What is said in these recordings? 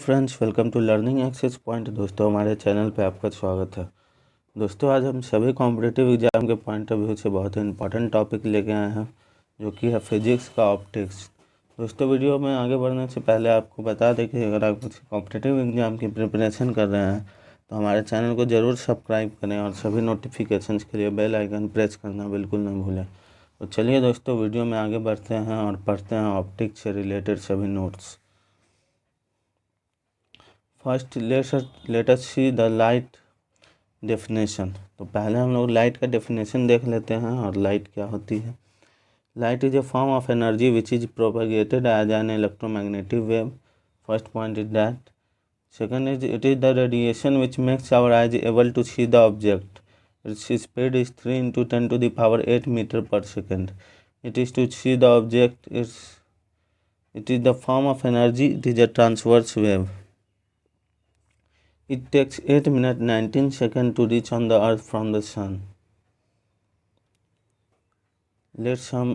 Friends, welcome to learning access point. दोस्तों, हमारे channel पे आपका स्वागत है। दोस्तों, आज हम सभी कॉम्पिटिटिव एग्जाम के पॉइंट ऑफ व्यू से बहुत ही इंपॉर्टेंट टॉपिक लेके आए हैं, जो कि है फिजिक्स का ऑप्टिक्स। दोस्तों, वीडियो में आगे बढ़ने से पहले आपको बता दें कि अगर आप किसी कॉम्पिटिटिव एग्जाम की प्रिपरेशन कर रहे हैं तो हमारे चैनल को ज़रूर सब्सक्राइब करें और सभी नोटिफिकेशंस के लिए बेल आइकन प्रेस करना बिल्कुल न भूलें। तो चलिए दोस्तों, वीडियो में आगे बढ़ते हैं और पढ़ते हैं ऑप्टिक्स से रिलेटेड सभी notes. First let us see the light definition. तो पहले हम लोग लाइट का डेफिनेशन देख लेते हैं और लाइट क्या होती है। Light is a form of energy which is propagated as an electromagnetic wave. First point is that. Second is it is the radiation which makes our eyes able to see the object. Its speed is 3 × 10⁸ metre per second. It is to see the object. It is the form of energy. It is a transverse wave. It takes 8 minutes 19 seconds to reach on the earth from the sun. Let's some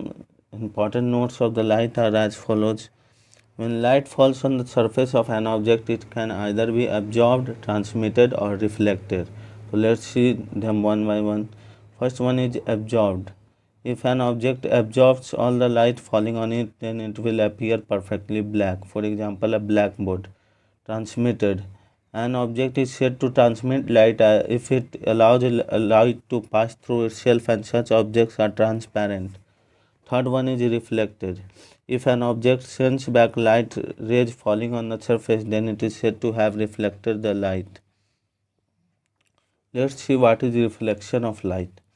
important notes of the light are as follows. When light falls on the surface of an object, it can either be absorbed, transmitted or reflected. So let's see them one by one. First one is absorbed. If an object absorbs all the light falling on it, then it will appear perfectly black. For example, a blackboard. Transmitted. An object is said to transmit light if it allows light to pass through itself, and such objects are transparent. Third one is reflected. If an object sends back light rays falling on the surface, then it is said to have reflected the light. Let's see what is reflection of light.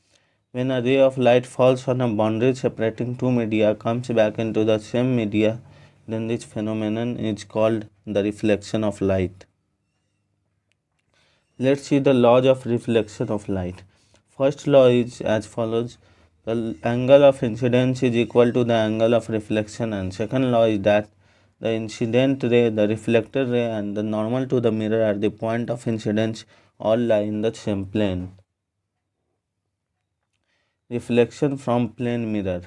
When a ray of light falls on a boundary separating two media, comes back into the same media, then this phenomenon is called the reflection of light. Let's see the laws of reflection of light. First law is as follows. The angle of incidence is equal to the angle of reflection, and second law is that the incident ray, the reflected ray and the normal to the mirror at the point of incidence all lie in the same plane. Reflection from plane mirror.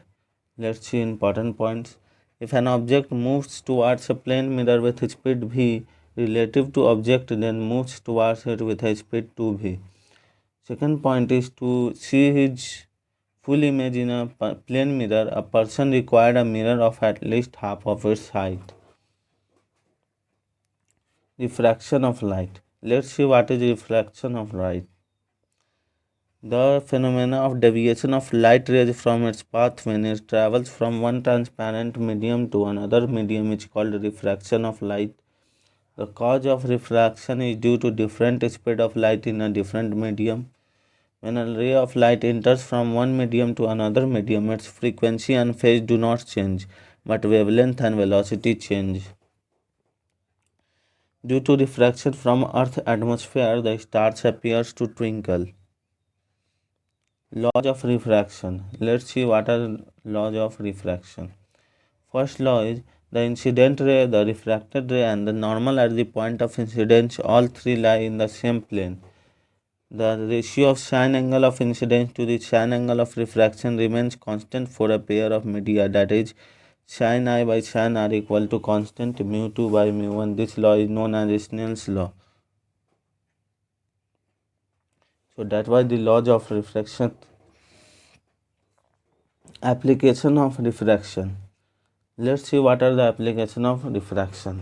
Let's see important points. If an object moves towards a plane mirror with speed v relative to object, then moves towards it with a speed 2v. Second point is to see his full image in a plane mirror, a person required a mirror of at least half of its height. Refraction of light. Let's see what is refraction of light. The phenomena of deviation of light rays from its path when it travels from one transparent medium to another medium is called refraction of light. The cause of refraction is due to different speed of light in a different medium. When a ray of light enters from one medium to another medium, its frequency and phase do not change, but wavelength and velocity change. Due to refraction from Earth's atmosphere, the stars appear to twinkle. Laws of refraction. Let's see what are laws of refraction. First law is the incident ray, the refracted ray and the normal at the point of incidence, all three lie in the same plane. The ratio of sine angle of incidence to the sine angle of refraction remains constant for a pair of media, that is sin I by sin r equal to constant mu2 by mu1. This law is known as Snell's law. So that was the laws of refraction. Application of refraction. Let's see what are the application of refraction.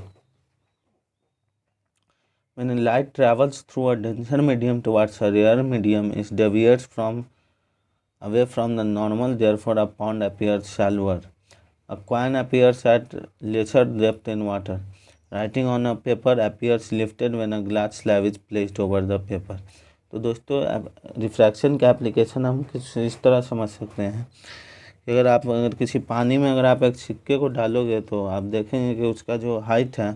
When light travels through a denser medium towards a rarer medium, it deviates away from the normal, therefore a pond appears shallower. A coin appears at lesser depth in water. Writing on a paper appears lifted when a glass slab is placed over the paper. तो दोस्तों, refraction का application हम इस तरह समझ सकते हैं कि अगर किसी पानी में अगर आप एक सिक्के को डालोगे तो आप देखेंगे कि उसका जो हाइट है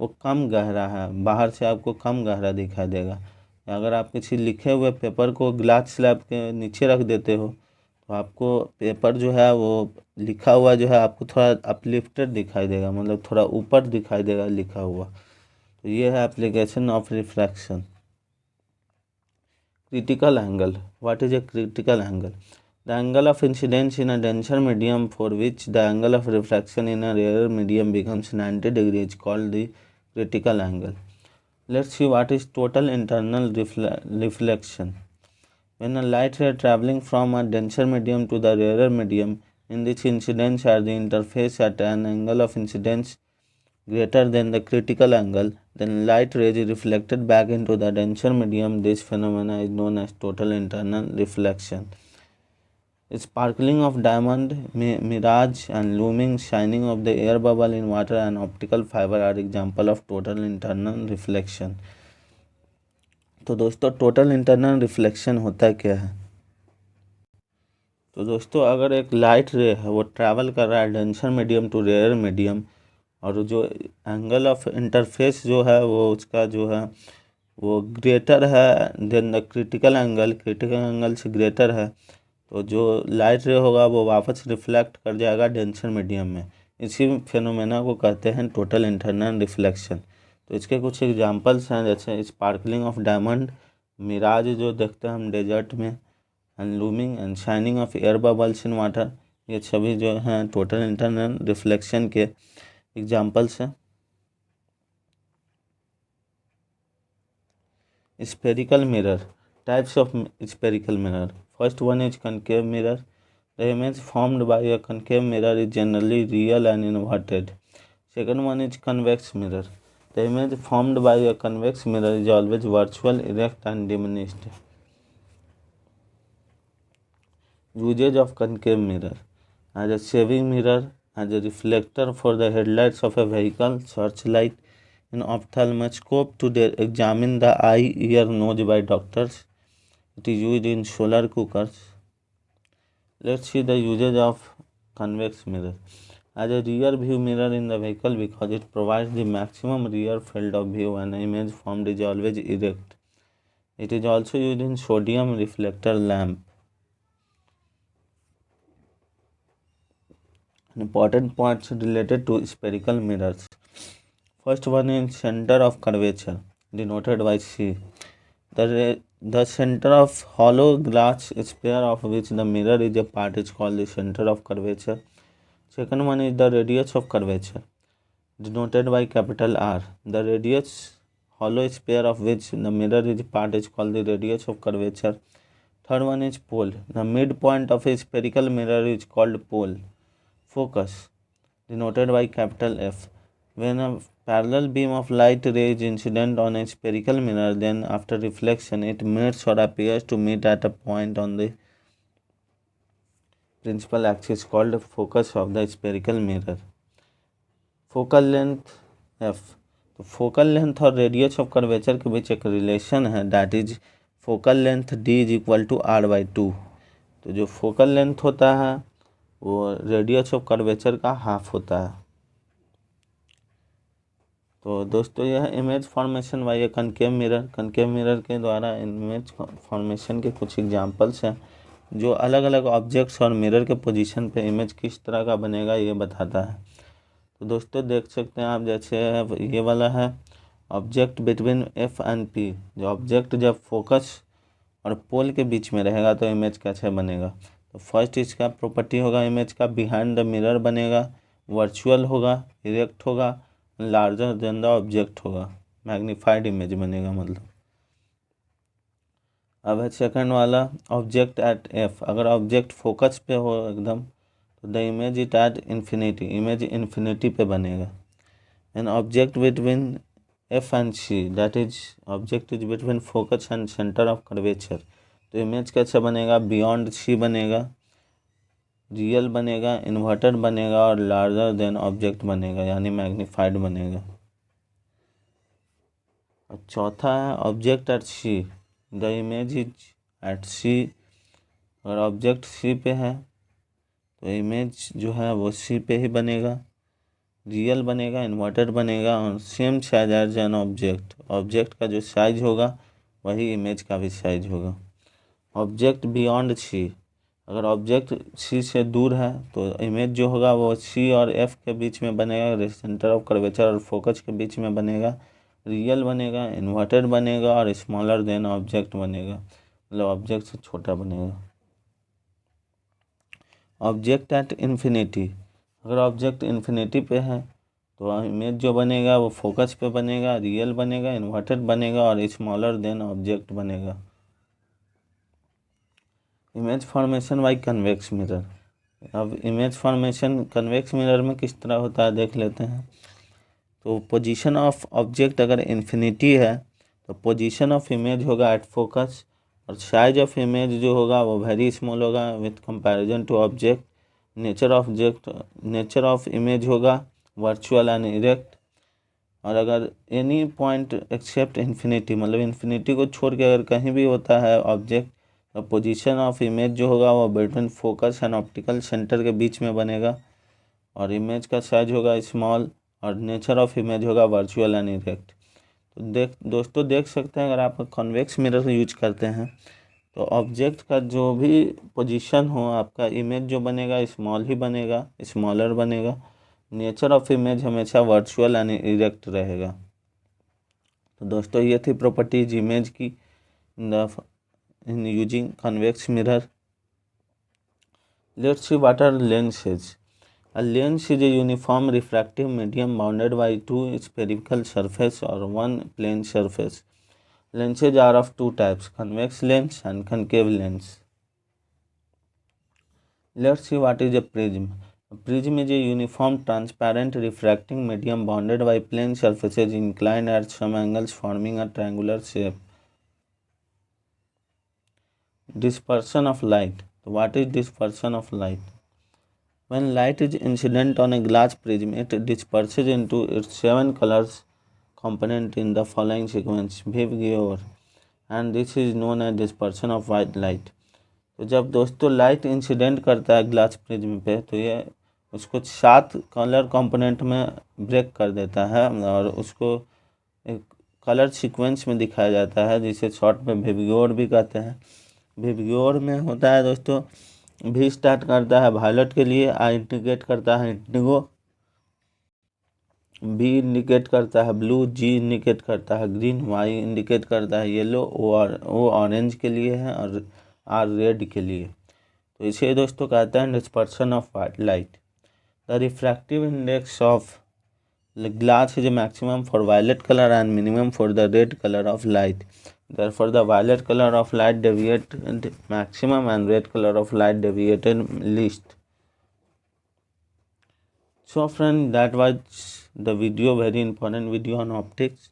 वो कम गहरा है, बाहर से आपको कम गहरा दिखाई देगा। अगर आप किसी लिखे हुए पेपर को ग्लास स्लैब के नीचे रख देते हो तो आपको पेपर जो है वो लिखा हुआ जो है आपको थोड़ा अपलिफ्टेड दिखाई देगा, मतलब थोड़ा ऊपर दिखाई देगा लिखा हुआ। तो ये है application of refraction. Critical angle. What is a critical angle? The angle of incidence in a denser medium for which the angle of refraction in a rarer medium becomes 90 degrees is called the critical angle. Let's see what is total internal reflection. When a light ray traveling from a denser medium to the rarer medium, in which incidence at the interface at an angle of incidence greater than the critical angle, then light rays is reflected back into the denser medium. This phenomena is known as total internal reflection. Sparkling of diamond, mirage, and looming, shining of the air bubble in water and optical fiber are example of total internal reflection. तो दोस्तों total internal reflection होता क्या है? तो दोस्तों अगर एक light रे है वो ट्रैवल कर रहा है denser medium to rare medium, और जो एंगल ऑफ इंटरफेस जो है वो उसका जो है वो ग्रेटर है देन द क्रिटिकल एंगल से ग्रेटर है, तो जो लाइट रे होगा वो वापस रिफ्लेक्ट कर जाएगा डेंसर मीडियम में. इसी फिनोमेना को कहते हैं टोटल इंटरनल रिफ्लेक्शन. तो इसके कुछ एग्जांपल्स हैं, जैसे स्पार्कलिंग ऑफ डायमंड, मिराज जो देखते हैं हम डेजर्ट में, and looming and shining of air bubbles in water. ये सभी जो हैं टोटल इंटरनल रिफ्लेक्शन के एग्जांपल्स हैं. Spherical mirror. Types of spherical mirror. First one is concave mirror. The image formed by a concave mirror is generally real and inverted. Second one is convex mirror. The image formed by a convex mirror is always virtual, erect and diminished. Usage of concave mirror. As a saving mirror, as a reflector for the headlights of a vehicle, searchlight, in ophthalmoscope to examine the eye, ear, nose by doctors. It is used in solar cookers. Let's see the usage of convex mirror. As a rear view mirror in the vehicle because it provides the maximum rear field of view and the image formed is always erect. It is also used in sodium reflector lamp. Important points related to spherical mirrors. First one is center of curvature, denoted by C. The center of hollow glass sphere of which the mirror is a part is called the center of curvature. Second one is the radius of curvature, denoted by capital R. The radius hollow sphere of which the mirror is a part is called the radius of curvature. Third one is pole. The midpoint of a spherical mirror is called pole. Focus, denoted by capital F. When a parallel beam of light ray is incident on a spherical mirror, then after reflection it meets or appears to meet at a point on the principal axis called focus of the spherical mirror. Focal length F. तो focal length और radius of curvature के बीच एक relation है, that is focal length D is equal to R/2. तो जो focal length होता है वो रेडियस ऑफ कर्वेचर का हाफ होता है. तो दोस्तों यह image formation by a concave mirror के द्वारा इमेज फॉर्मेशन के कुछ एग्जांपल्स हैं जो अलग अलग ऑब्जेक्ट्स और मिरर के पोजीशन पे इमेज किस तरह का बनेगा ये बताता है. तो दोस्तों देख सकते हैं आप, जैसे ये वाला है object between F and P. जो ऑब्जेक्ट जब फोकस और पोल के बीच में रहेगा तो इमेज कैसे बनेगा. तो फर्स्ट इसका प्रॉपर्टी होगा इमेज का बिहाइंड द मिरर बनेगा, वर्चुअल होगा, इरेक्ट होगा, लार्जर देन द ऑब्जेक्ट होगा, मैग्नीफाइड इमेज बनेगा मतलब. अब है सेकंड वाला ऑब्जेक्ट एट F. अगर ऑब्जेक्ट फोकस पे हो एकदम तो the image it at infinity, image infinity पे बनेगा. An object between F and C, that is object is between focus and centre of curvature. तो इमेज कैसे बनेगा, बियॉन्ड C बनेगा, रियल बनेगा, इन्वर्टेड बनेगा और लार्जर देन ऑब्जेक्ट बनेगा यानी मैग्नीफाइड बनेगा. और चौथा है object at C. The image is at C. अगर ऑब्जेक्ट C पे है तो इमेज जो है वो C पे ही बनेगा, रियल बनेगा, इन्वर्टेड बनेगा और same size as an object. Object का जो साइज होगा वही इमेज का भी साइज होगा. Object beyond C. अगर ऑब्जेक्ट C से दूर है तो इमेज जो होगा वो C और F के बीच में बनेगा, सेंटर ऑफ कर्वेचर और फोकस के बीच में बनेगा, रियल बनेगा, इन्वर्टेड बनेगा और स्मॉलर देन ऑब्जेक्ट बनेगा, मतलब ऑब्जेक्ट से छोटा बनेगा. Object at infinity. अगर ऑब्जेक्ट इन्फिनिटी पे है तो इमेज जो बनेगा वो फोकस पे बनेगा, रियल बनेगा, इन्वर्टेड बनेगा और स्मॉलर देन ऑब्जेक्ट बनेगा। Image formation by convex mirror. अब इमेज फॉर्मेशन कन्वेक्स मिरर में किस तरह होता है देख लेते हैं। तो पोजीशन ऑफ ऑब्जेक्ट अगर इन्फिनिटी है तो पोजीशन ऑफ इमेज होगा एट फोकस, और साइज ऑफ इमेज जो होगा वो वेरी स्मॉल होगा with comparison to object. Nature of image होगा वर्चुअल एंड इरेक्ट। और अगर एनी पॉइंट एक्सेप्ट इन्फिनिटी, मतलब इन्फिनिटी को छोड़ के अगर कहीं भी होता है ऑब्जेक्ट, तो पोजीशन ऑफ इमेज जो होगा वो between focus and optical centre के बीच में बनेगा, और इमेज का साइज होगा स्मॉल, और नेचर ऑफ इमेज होगा वर्चुअल एंड इरेक्ट। तो दोस्तों देख सकते हैं, अगर आप कॉन्वेक्स मिरर यूज करते हैं तो ऑब्जेक्ट का जो भी पोजीशन हो आपका इमेज जो बनेगा स्मॉल ही बनेगा, स्मॉलर बनेगा। नेचर ऑफ इमेज हमेशा वर्चुअल एंड इरेक्ट रहेगा। तो दोस्तों ये थी प्रॉपर्टीज इमेज की in using convex mirror. Let's see what are lenses. A lens is a uniform refractive medium bounded by two spherical surfaces or one plane surface. Lenses are of two types, convex lens and concave lens. Let's see what is a prism. A prism is a uniform transparent refracting medium bounded by plane surfaces inclined at some angles forming a triangular shape. Dispersion of light. What is dispersion of light? When light is incident on a glass prism, it disperses into its 7 colors component in the following sequence: Vibgyor, and this is known as dispersion of white light. तो जब दोस्तों light incident करता है glass prism पे तो ये उसको 7 colour component में ब्रेक कर देता है और उसको एक कलर सीक्वेंस में दिखाया जाता है, जिसे शॉर्ट में विबग्योर भी कहते हैं। विबग्योर में होता है दोस्तों, भी स्टार्ट करता है वायलेट के लिए, आई इंडिकेट करता है इंडिगो, बी इंडिकेट करता है ब्लू, जी इंडिकेट करता है ग्रीन, वाई इंडिकेट करता है येलो, ओ ऑरेंज के लिए है और आर रेड के लिए। तो इसे दोस्तों कहते हैं dispersion of white light. The refractive index of glass is maximum for violet colour and minimum for the red colour of light. Therefore, the violet color of light deviated maximum and red color of light deviated least. So friend, that was the video, very important video on optics.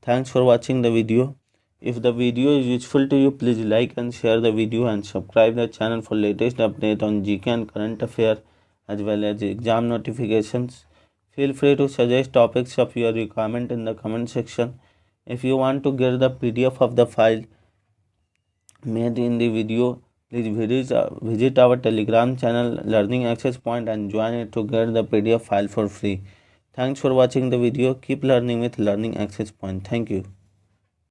Thanks for watching the video. If the video is useful to you, please like and share the video and subscribe the channel for latest update on GK and current affair as well as exam notifications. Feel free to suggest topics of your requirement in the comment section. If you want to get the PDF of the file made in the video, please visit our Telegram channel Learning Access Point and join it to get the PDF file for free. Thanks for watching the video. Keep learning with Learning Access Point. Thank you.